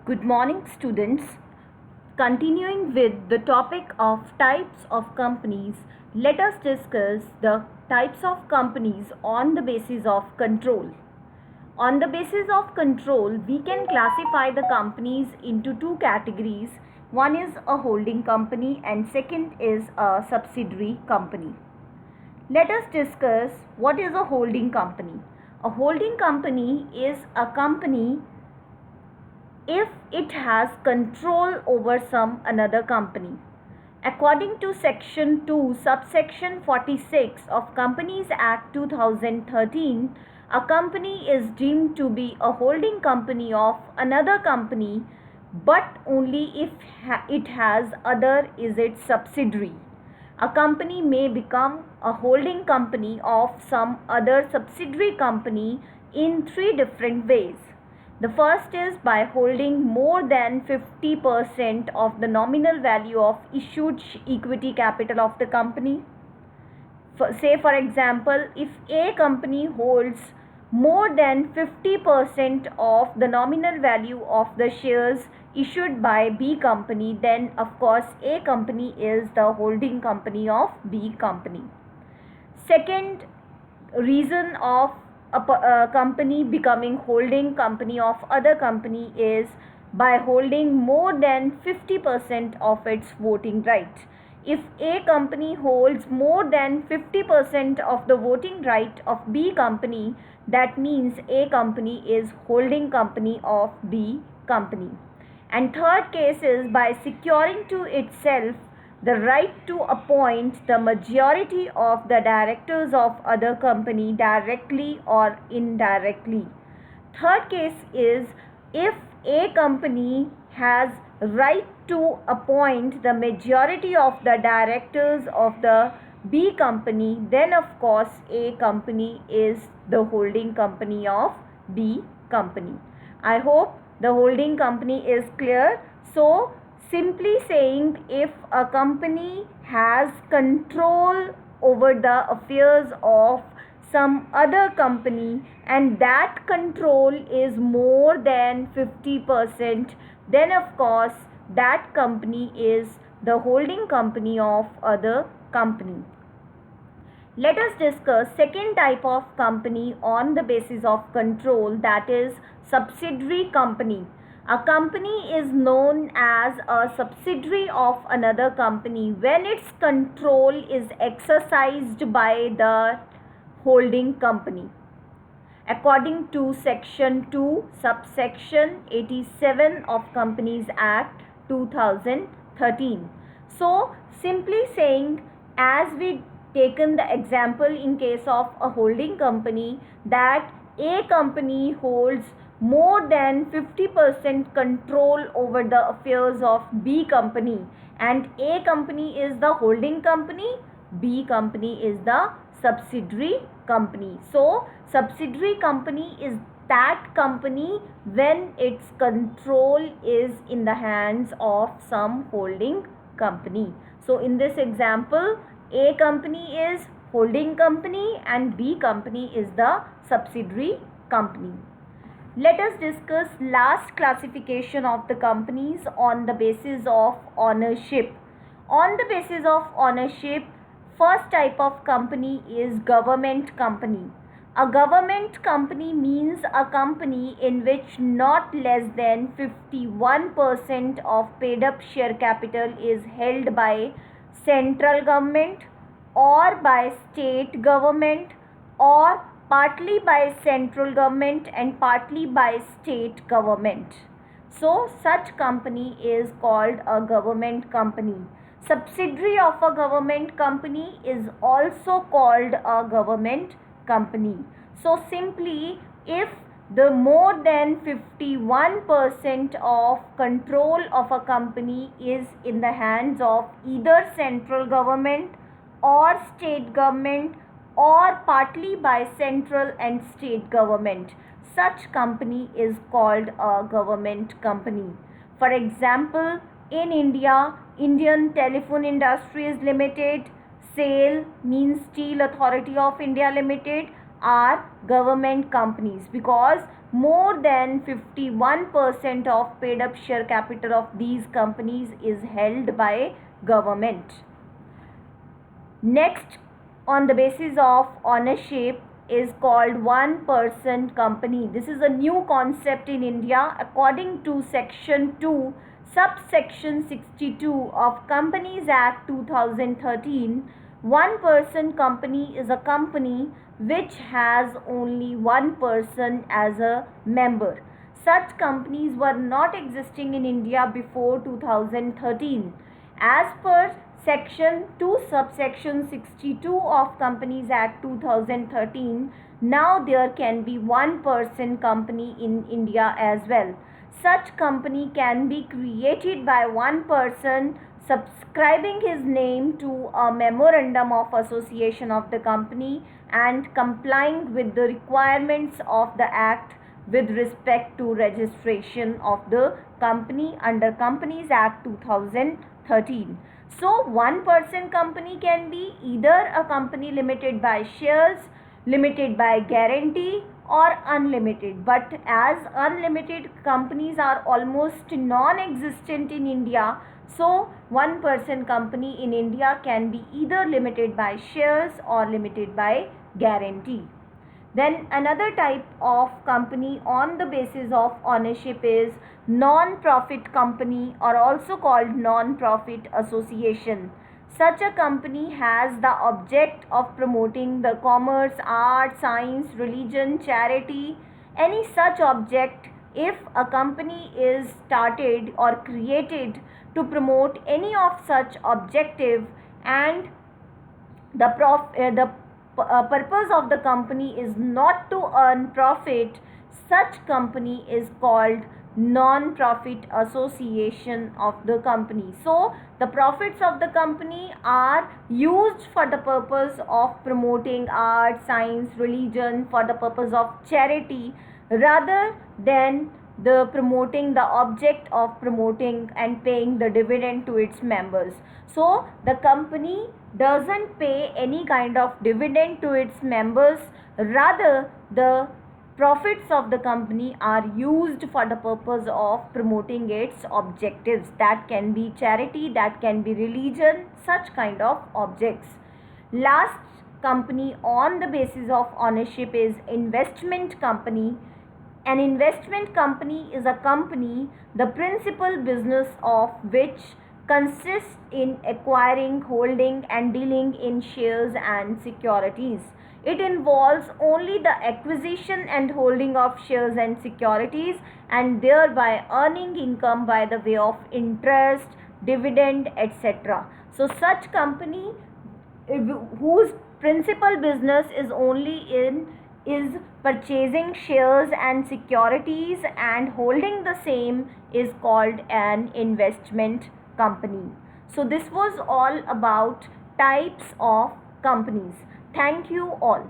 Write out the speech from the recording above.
Good morning, students. Continuing with the topic of types of companies, let us discuss the types of companies on the basis of control. On the basis of control, we can classify the companies into two categories. One is a holding company and second is a subsidiary company. Let us discuss what is a holding company. A holding company is a company if it has control over some another company. According to section 2 subsection 46 of Companies Act 2013, a company is deemed to be a holding company of another company but only if it has other is its subsidiary. A company may become a holding company of some other subsidiary company in three different ways. The first is by holding more than 50% of the nominal value of issued equity capital of the company. Say for example, if A company holds more than 50% of the nominal value of the shares issued by B company, then of course A company is the holding company of B company. Second reason of a company becoming holding company of other company is by holding more than 50% of its voting right. If A company holds more than 50% of the voting right of B company, that means A company is holding company of B company. And third case is by securing to itself the right to appoint the majority of the directors of other company directly or indirectly. Third case is if A company has right to appoint the majority of the directors of the B company, then of course A company is the holding company of B company. I hope the holding company is clear. So simply saying, if a company has control over the affairs of some other company and that control is more than 50%, then of course that company is the holding company of other company. Let us discuss second type of company on the basis of control, that is subsidiary company. A company is known as a subsidiary of another company when its control is exercised by the holding company. According to section 2 subsection 87 of Companies Act 2013. So simply saying, as we taken the example in case of a holding company, that A company holds more than 50% control over the affairs of B company, and A company is the holding company, B company is the subsidiary company. So subsidiary company is that company when its control is in the hands of some holding company. So in this example, A company is holding company and B company is the subsidiary company. Let us discuss last classification of the companies on the basis of ownership. On the basis of ownership, first type of company is government company. A government company means a company in which not less than 51% of paid up share capital is held by central government or by state government or partly by central government and partly by state government. So such company is called a government company. Subsidiary of a government company is also called a government company. So simply, if the more than 51% of control of a company is in the hands of either central government or state government or partly by central and state government, such company is called a government company. For example, in India, Indian Telephone Industries Limited, SAIL means Steel Authority of India Limited, are government companies, because more than 51% of paid up share capital of these companies is held by government. Next, on the basis of ownership, is called one person company. This is a new concept in India. According to section 2 subsection 62 of Companies Act 2013, one person company is a company which has only one person as a member. Such companies were not existing in India before 2013. As per Section 2 subsection 62 of Companies Act 2013, now there can be one person company in India as well. Such company can be created by one person subscribing his name to a memorandum of association of the company and complying with the requirements of the Act with respect to registration of the company under Companies Act 2013. So, one person company can be either a company limited by shares, limited by guarantee, or unlimited. But as unlimited companies are almost non-existent in India, so one person company in India can be either limited by shares or limited by guarantee. Then another type of company on the basis of ownership is non-profit company, or also called non-profit association. Such a company has the object of promoting the commerce, art, science, religion, charity, any such object. If a company is started or created to promote any of such objective, and the purpose of the company is not to earn profit, such company is called non-profit association of the company. So the profits of the company are used for the purpose of promoting art, science, religion, for the purpose of charity, rather than the promoting the object of promoting and paying the dividend to its members. So the company doesn't pay any kind of dividend to its members, rather the profits of the company are used for the purpose of promoting its objectives. That can be charity, that can be religion, such kind of objects. Last company on the basis of ownership is investment company. An investment company is a company the principal business of which consists in acquiring, holding and dealing in shares and securities. It involves only the acquisition and holding of shares and securities, and thereby earning income by the way of interest, dividend, etc. So such company whose principal business is purchasing shares and securities and holding the same is called an investment company. So this was all about types of companies. Thank you all.